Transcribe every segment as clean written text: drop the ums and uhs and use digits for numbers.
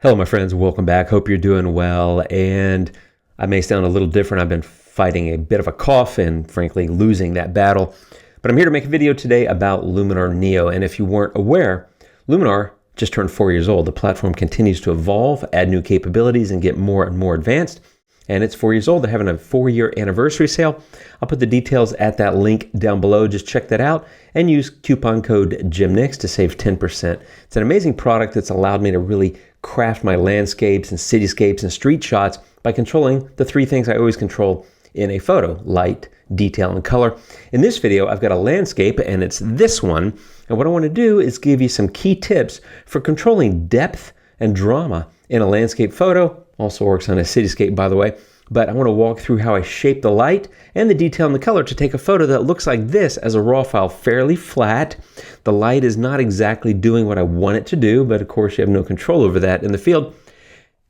Hello, my friends. Welcome back. Hope you're doing well. And I may sound a little different. I've been fighting a bit of a cough and, frankly, losing that battle. But I'm here to make a video today about Luminar Neo. And if you weren't aware, Luminar just turned 4 years old. The platform continues to evolve, add new capabilities, and get more and more advanced. And it's 4 years old. They're having a 4-year anniversary sale. I'll put the details at that link down below. Just check that out and use coupon code GYMNIX to save 10%. It's an amazing product that's allowed me to really craft my landscapes and cityscapes and street shots by controlling the three things I always control in a photo: light, detail, and color. In this video, I've got a landscape, and it's this one. And what I want to do is give you some key tips for controlling depth and drama in a landscape photo. Also works on a cityscape, by the way. But I want to walk through how I shape the light and the detail and the color to take a photo that looks like this as a raw file, fairly flat. The light is not exactly doing what I want it to do, but of course you have no control over that in the field.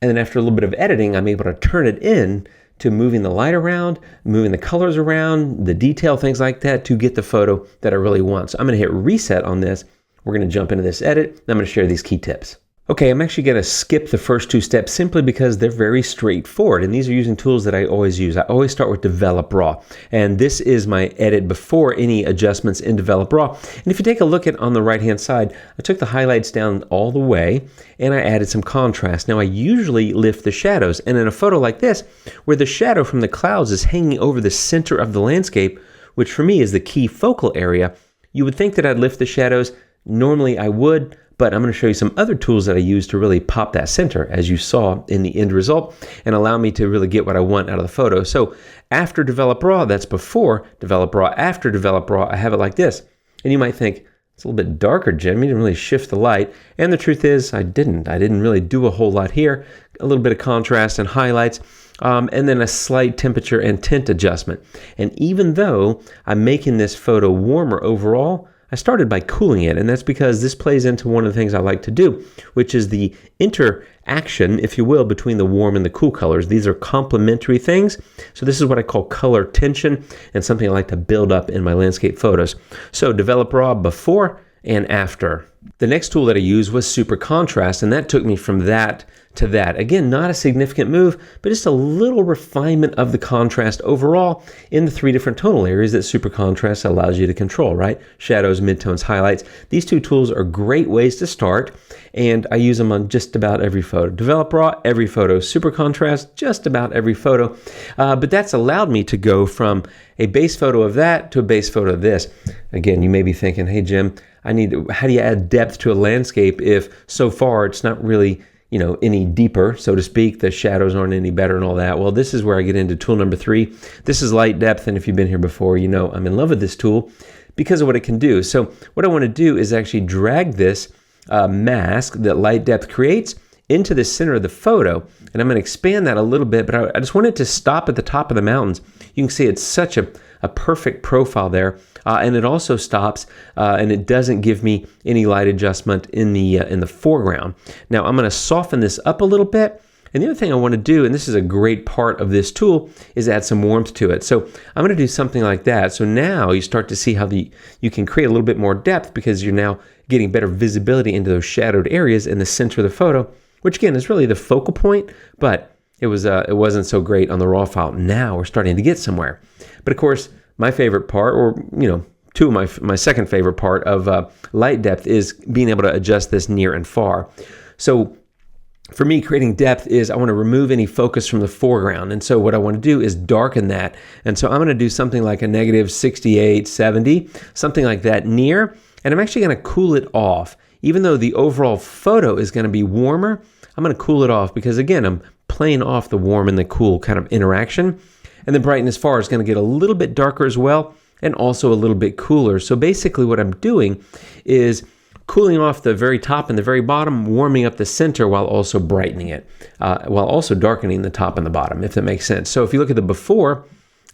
And then after a little bit of editing, I'm able to turn it in to moving the light around, moving the colors around, the detail, things like that, to get the photo that I really want. So I'm going to hit reset on this. We're going to jump into this edit, and I'm going to share these key tips. Okay, I'm actually going to skip the first two steps simply because they're very straightforward, and these are using tools that I always use. I always start with Develop Raw, and this is my edit before any adjustments in Develop Raw. And if you take a look at on the right-hand side, I took the highlights down all the way, and I added some contrast. Now, I usually lift the shadows, and in a photo like this, where the shadow from the clouds is hanging over the center of the landscape, which for me is the key focal area, you would think that I'd lift the shadows. Normally I would, but I'm going to show you some other tools that I use to really pop that center, as you saw in the end result, and allow me to really get what I want out of the photo. So after Develop Raw, that's before Develop Raw. After Develop Raw, I have it like this. And you might think, it's a little bit darker, Jim. You didn't really shift the light. And the truth is, I didn't. I didn't really do a whole lot here. A little bit of contrast and highlights, and then a slight temperature and tint adjustment. And even though I'm making this photo warmer overall, I started by cooling it, and that's because this plays into one of the things I like to do, which is the interaction, if you will, between the warm and the cool colors. These are complementary things, so this is what I call color tension, and something I like to build up in my landscape photos. So Develop Raw before and after. The next tool that I used was Super Contrast, and that took me from that to that. Again, not a significant move, but just a little refinement of the contrast overall in the three different tonal areas that Super Contrast allows you to control, right? Shadows, midtones, highlights. These two tools are great ways to start, and I use them on just about every photo. Develop Raw, every photo. Super Contrast, just about every photo. But that's allowed me to go from a base photo of that to a base photo of this. Again, you may be thinking, hey Jim, how do you add depth to a landscape if so far it's not really, any deeper, so to speak, the shadows aren't any better and all that? Well, this is where I get into tool number 3. This is light depth, and if you've been here before, you know I'm in love with this tool because of what it can do. So what I want to do is actually drag this mask that light depth creates into the center of the photo, and I'm going to expand that a little bit, but I just want it to stop at the top of the mountains. You can see it's such a perfect profile there, and it also stops, and it doesn't give me any light adjustment in the foreground. Now I'm going to soften this up a little bit, and the other thing I want to do, and this is a great part of this tool, is add some warmth to it. So I'm going to do something like that. So now you start to see how you can create a little bit more depth because you're now getting better visibility into those shadowed areas in the center of the photo, which again is really the focal point, but it wasn't so great on the raw file. Now we're starting to get somewhere. But of course, my favorite part, or my second favorite part of light depth is being able to adjust this near and far. So for me, creating depth is I want to remove any focus from the foreground. And so what I want to do is darken that. And so I'm going to do something like a negative 68, 70, something like that near. And I'm actually going to cool it off. Even though the overall photo is going to be warmer, I'm going to cool it off because, again, I'm playing off the warm and the cool kind of interaction. And the brightness far is going to get a little bit darker as well, and also a little bit cooler. So basically what I'm doing is cooling off the very top and the very bottom, warming up the center while also brightening it, while also darkening the top and the bottom, if that makes sense. So if you look at the before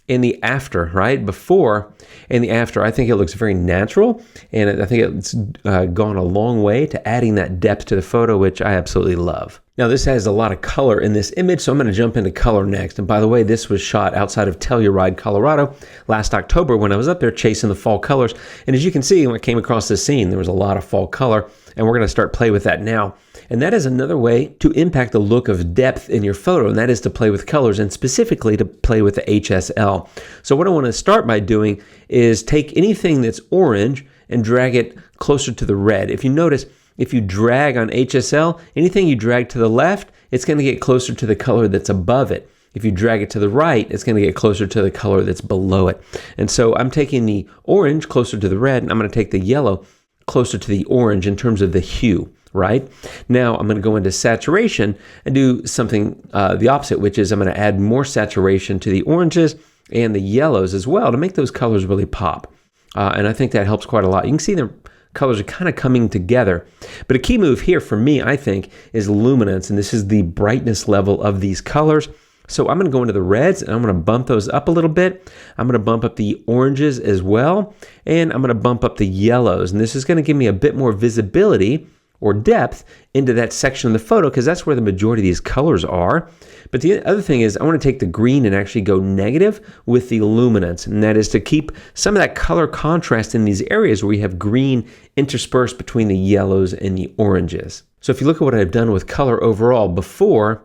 and the after, right? Before and the after, I think it looks very natural, and I think it's gone a long way to adding that depth to the photo, which I absolutely love. Now this has a lot of color in this image, so I'm going to jump into color next. And by the way, this was shot outside of Telluride, Colorado last October when I was up there chasing the fall colors. And as you can see, when I came across this scene, there was a lot of fall color, and we're going to start play with that now. And that is another way to impact the look of depth in your photo, and that is to play with colors, and specifically to play with the HSL. So what I want to start by doing is take anything that's orange and drag it closer to the red. If you notice, if you drag on HSL, anything you drag to the left, it's going to get closer to the color that's above it. If you drag it to the right, it's going to get closer to the color that's below it. And so I'm taking the orange closer to the red, and I'm going to take the yellow closer to the orange in terms of the hue, right? Now I'm going to go into saturation and do something the opposite, which is I'm going to add more saturation to the oranges and the yellows as well to make those colors really pop. And I think that helps quite a lot. You can see the colors are kind of coming together. But a key move here for me, I think, is luminance, and this is the brightness level of these colors. So I'm going to go into the reds, and I'm going to bump those up a little bit. I'm going to bump up the oranges as well, and I'm going to bump up the yellows. And this is going to give me a bit more visibility or depth into that section of the photo, because that's where the majority of these colors are. But the other thing is I want to take the green and actually go negative with the luminance, and that is to keep some of that color contrast in these areas where we have green interspersed between the yellows and the oranges. So if you look at what I've done with color overall, before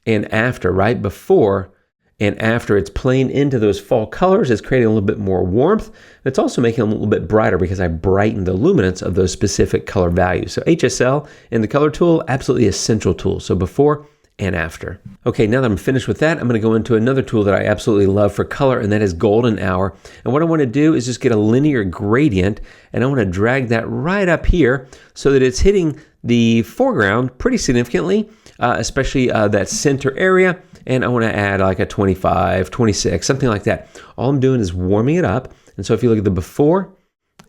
and after, right? Before and after, it's playing into those fall colors. It's creating a little bit more warmth. It's also making them a little bit brighter because I brightened the luminance of those specific color values. So HSL and the color tool, absolutely essential tool. So before and after. Okay, now that I'm finished with that, I'm going to go into another tool that I absolutely love for color, and that is golden hour. And what I want to do is just get a linear gradient, and I want to drag that right up here so that it's hitting the foreground pretty significantly, especially that center area. And I want to add like a 25, 26, something like that. All I'm doing is warming it up. And so if you look at the before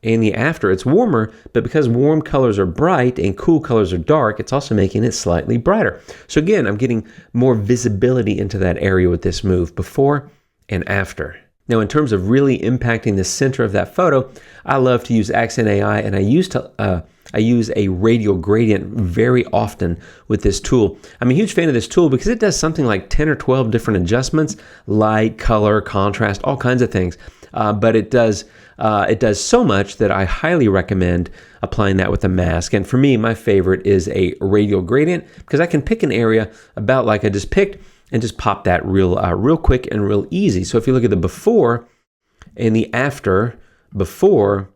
and the after, it's warmer, but because warm colors are bright and cool colors are dark, it's also making it slightly brighter. So again, I'm getting more visibility into that area with this move, before and after. Now, in terms of really impacting the center of that photo, I love to use Accent AI, and I use a radial gradient very often with this tool. I'm a huge fan of this tool because it does something like 10 or 12 different adjustments, light, color, contrast, all kinds of things. But it does so much that I highly recommend applying that with a mask. And for me, my favorite is a radial gradient because I can pick an area about like I just picked and just pop that real quick and real easy. So if you look at the before and the after, before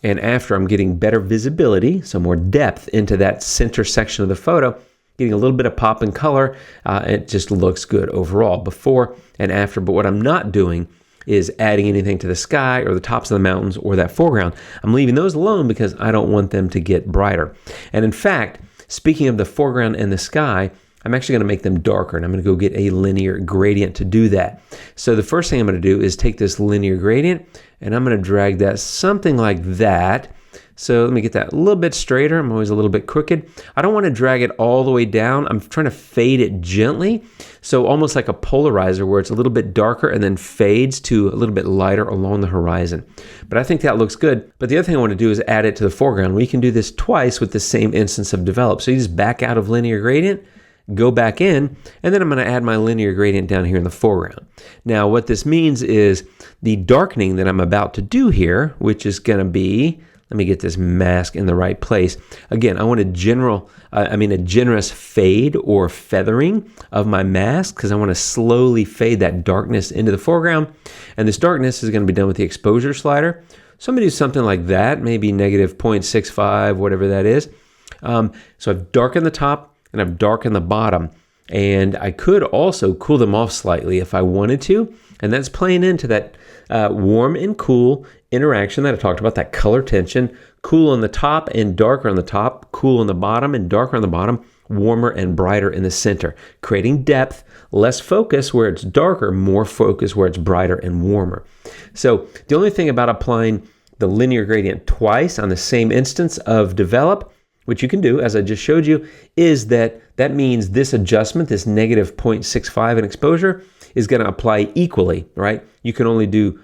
and after, I'm getting better visibility, so more depth into that center section of the photo, getting a little bit of pop and color. It just looks good overall, before and after. But what I'm not doing is adding anything to the sky or the tops of the mountains or that foreground. I'm leaving those alone because I don't want them to get brighter. And in fact, speaking of the foreground and the sky, I'm actually going to make them darker, and I'm going to go get a linear gradient to do that. So the first thing I'm going to do is take this linear gradient, and I'm going to drag that something like that. So let me get that a little bit straighter. I'm always a little bit crooked. I don't want to drag it all the way down. I'm trying to fade it gently. So almost like a polarizer where it's a little bit darker and then fades to a little bit lighter along the horizon. But I think that looks good. But the other thing I want to do is add it to the foreground. We can do this twice with the same instance of develop. So you just back out of linear gradient, go back in, and then I'm going to add my linear gradient down here in the foreground. Now what this means is the darkening that I'm about to do here, which is going to be, let me get this mask in the right place. Again, I want a generous fade or feathering of my mask because I want to slowly fade that darkness into the foreground. And this darkness is going to be done with the exposure slider. So I'm going to do something like that, maybe negative 0.65, whatever that is. So I've darkened the top and I've darkened the bottom. And I could also cool them off slightly if I wanted to. And that's playing into that warm and cool interaction that I talked about, that color tension. Cool on the top and darker on the top, cool on the bottom and darker on the bottom, warmer and brighter in the center. Creating depth, less focus where it's darker, more focus where it's brighter and warmer. So the only thing about applying the linear gradient twice on the same instance of develop, which you can do, as I just showed you, is that means this adjustment, this negative 0.65 in exposure, is going to apply equally, right? You can only do,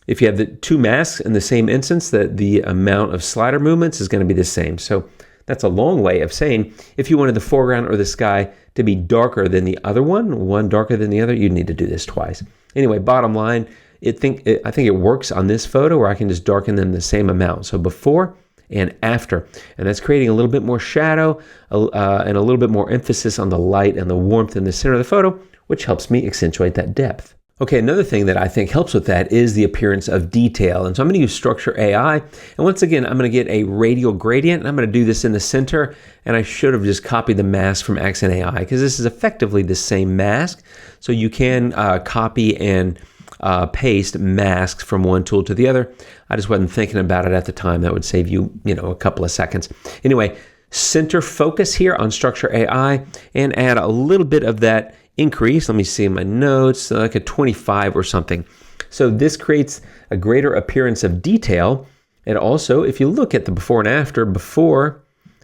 if you have the two masks in the same instance, that the amount of slider movements is going to be the same. So That's a long way of saying if you wanted the foreground or the sky to be darker than the other one darker than the other, you'd need to do this twice. Anyway, bottom line, I think it works on this photo where I can just darken them the same amount. So before and after, and that's creating a little bit more shadow and a little bit more emphasis on the light and the warmth in the center of the photo, which helps me accentuate that depth. Okay, another thing that I think helps with that is the appearance of detail. And so I'm going to use Structure AI. And once again, I'm going to get a radial gradient. And I'm going to do this in the center. And I should have just copied the mask from Accent AI because this is effectively the same mask. So you can copy and paste masks from one tool to the other. I just wasn't thinking about it at the time. That would save you, a couple of seconds. Anyway, center focus here on Structure AI and add a little bit of that increase. Let me see in my notes, like a 25 or something. So this creates a greater appearance of detail. And also, if you look at the before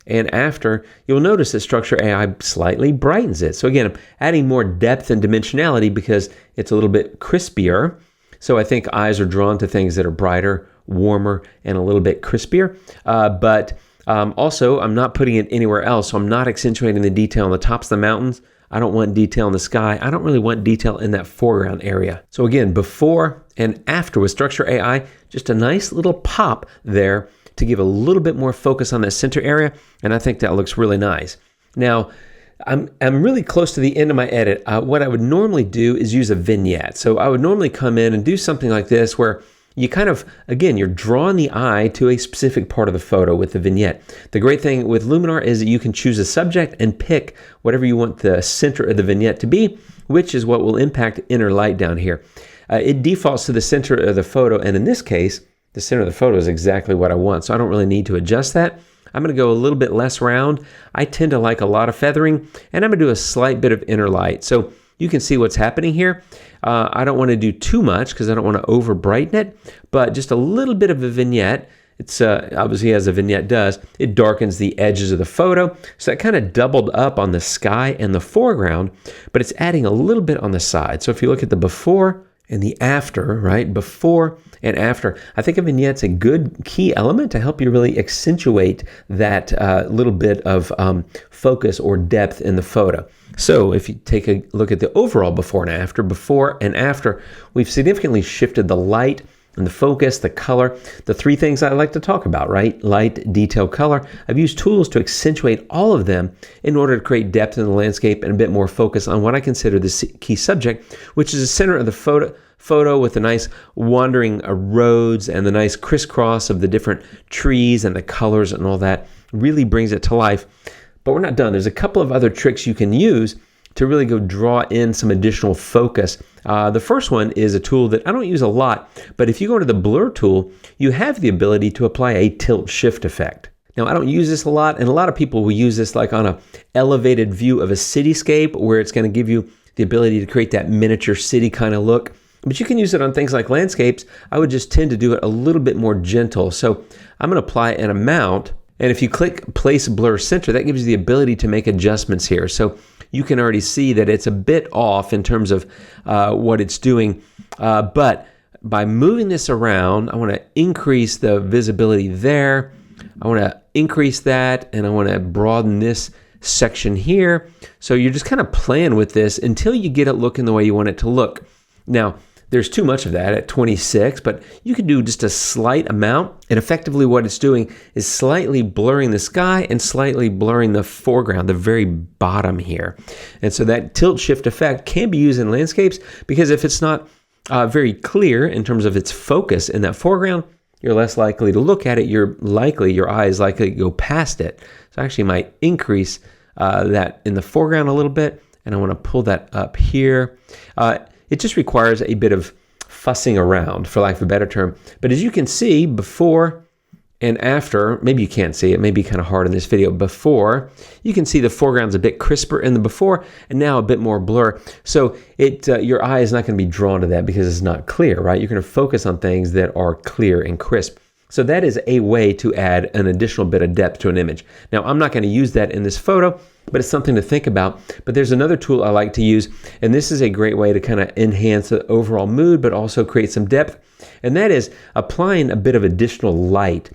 and after, you'll notice that Structure AI slightly brightens it. So again, I'm adding more depth and dimensionality because it's a little bit crispier. So I think eyes are drawn to things that are brighter, warmer, and a little bit crispier. But also, I'm not putting it anywhere else. So I'm not accentuating the detail on the tops of the mountains. I don't want detail in the sky. I don't really want detail in that foreground area. So again, before and after with Structure AI, just a nice little pop there to give a little bit more focus on that center area. And I think that looks really nice. Now, I'm really close to the end of my edit. What I would normally do is use a vignette. So I would normally come in and do something like this where you kind of, again, you're drawing the eye to a specific part of the photo with the vignette. The great thing with Luminar is that you can choose a subject and pick whatever you want the center of the vignette to be, which is what will impact inner light down here. It defaults to the center of the photo, and in this case, the center of the photo is exactly what I want, so I don't really need to adjust that. I'm going to go a little bit less round. I tend to like a lot of feathering, and I'm going to do a slight bit of inner light. So you can see what's happening here. I don't want to do too much because I don't want to over brighten it, but just a little bit of a vignette. It's obviously, as a vignette does, it darkens the edges of the photo. So that kind of doubled up on the sky and the foreground, but it's adding a little bit on the side. So if you look at the before and the after, right? Before and after, I think a vignette's a good key element to help you really accentuate that little bit of focus or depth in the photo. So if you take a look at the overall before and after, we've significantly shifted the light and the focus, the color, the three things I like to talk about, right? Light, detail, color. I've used tools to accentuate all of them in order to create depth in the landscape and a bit more focus on what I consider the key subject, which is the center of the photo with the nice wandering roads and the nice crisscross of the different trees and the colors and all that really brings it to life. But we're not done. There's a couple of other tricks you can use to really go draw in some additional focus. The first one is a tool that I don't use a lot, but if you go to the blur tool, you have the ability to apply a tilt shift effect. Now, I don't use this a lot, and a lot of people will use this like on an elevated view of a cityscape where it's going to give you the ability to create that miniature city kind of look. But you can use it on things like landscapes. I would just tend to do it a little bit more gentle. So I'm going to apply an amount. And if you click Place Blur Center, that gives you the ability to make adjustments here. So you can already see that it's a bit off in terms of what it's doing. But by moving this around, I want to increase the visibility there. I want to increase that, and I want to broaden this section here. So you're just kind of playing with this until you get it looking the way you want it to look. Now, there's too much of that at 26, but you can do just a slight amount. And effectively what it's doing is slightly blurring the sky and slightly blurring the foreground, the very bottom here. And so that tilt shift effect can be used in landscapes because if it's not very clear in terms of its focus in that foreground, you're less likely to look at it. Your eye is likely to go past it. So I actually might increase that in the foreground a little bit, and I want to pull that up here. It just requires a bit of fussing around, for lack of a better term. But as you can see, before and after, maybe you can't see it, may be kind of hard in this video. Before, you can see the foreground's a bit crisper in the before, and now a bit more blur. So your eye is not going to be drawn to that because it's not clear, right? You're going to focus on things that are clear and crisp. So that is a way to add an additional bit of depth to an image. Now, I'm not going to use that in this photo, but it's something to think about. But there's another tool I like to use, and this is a great way to kind of enhance the overall mood, but also create some depth. And that is applying a bit of additional light.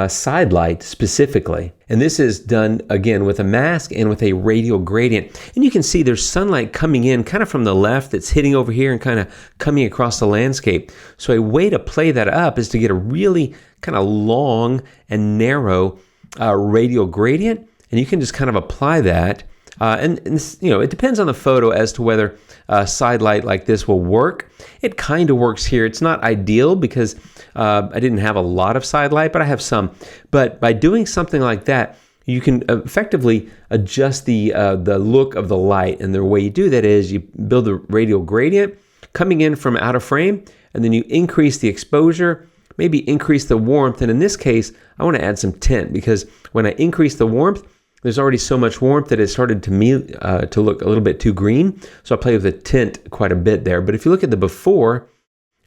side light specifically. And this is done again with a mask and with a radial gradient. And you can see there's sunlight coming in kind of from the left that's hitting over here and kind of coming across the landscape. So a way to play that up is to get a really kind of long and narrow radial gradient. And you can just kind of apply that. And you know, it depends on the photo as to whether side light like this will work. It kind of works here. It's not ideal because I didn't have a lot of side light, but I have some. But by doing something like that, you can effectively adjust the look of the light. And the way you do that is you build a radial gradient coming in from out of frame, and then you increase the exposure, maybe increase the warmth. And in this case, I want to add some tint because when I increase the warmth, there's already so much warmth that it started to me to look a little bit too green. So I play with the tint quite a bit there. But if you look at the before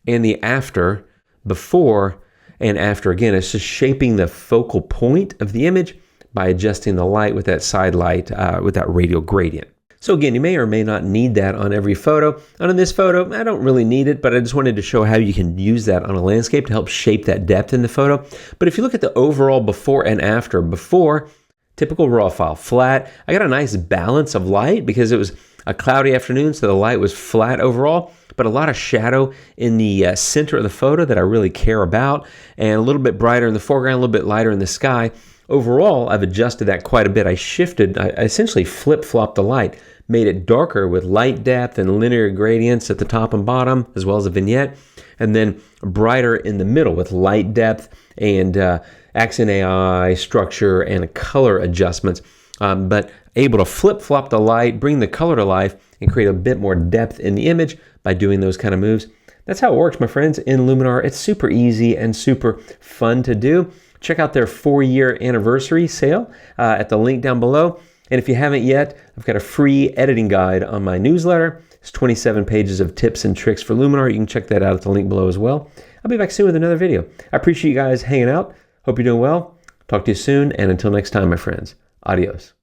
and the after, before and after, again, it's just shaping the focal point of the image by adjusting the light with that side light, with that radial gradient. So again, you may or may not need that on every photo. And on this photo, I don't really need it, but I just wanted to show how you can use that on a landscape to help shape that depth in the photo. But if you look at the overall before and after, before, typical raw file, flat. I got a nice balance of light because it was a cloudy afternoon, so the light was flat overall, but a lot of shadow in the center of the photo that I really care about, and a little bit brighter in the foreground, a little bit lighter in the sky. Overall, I've adjusted that quite a bit. I essentially flip-flopped the light, made it darker with light depth and linear gradients at the top and bottom, as well as a vignette, and then brighter in the middle with light depth and accent AI, structure, and color adjustments, but able to flip-flop the light, bring the color to life, and create a bit more depth in the image by doing those kind of moves. That's how it works, my friends, in Luminar. It's super easy and super fun to do. Check out their 4-year anniversary sale at the link down below. And if you haven't yet, I've got a free editing guide on my newsletter. It's 27 pages of tips and tricks for Luminar. You can check that out at the link below as well. I'll be back soon with another video. I appreciate you guys hanging out. Hope you're doing well. Talk to you soon, and until next time, my friends, adios.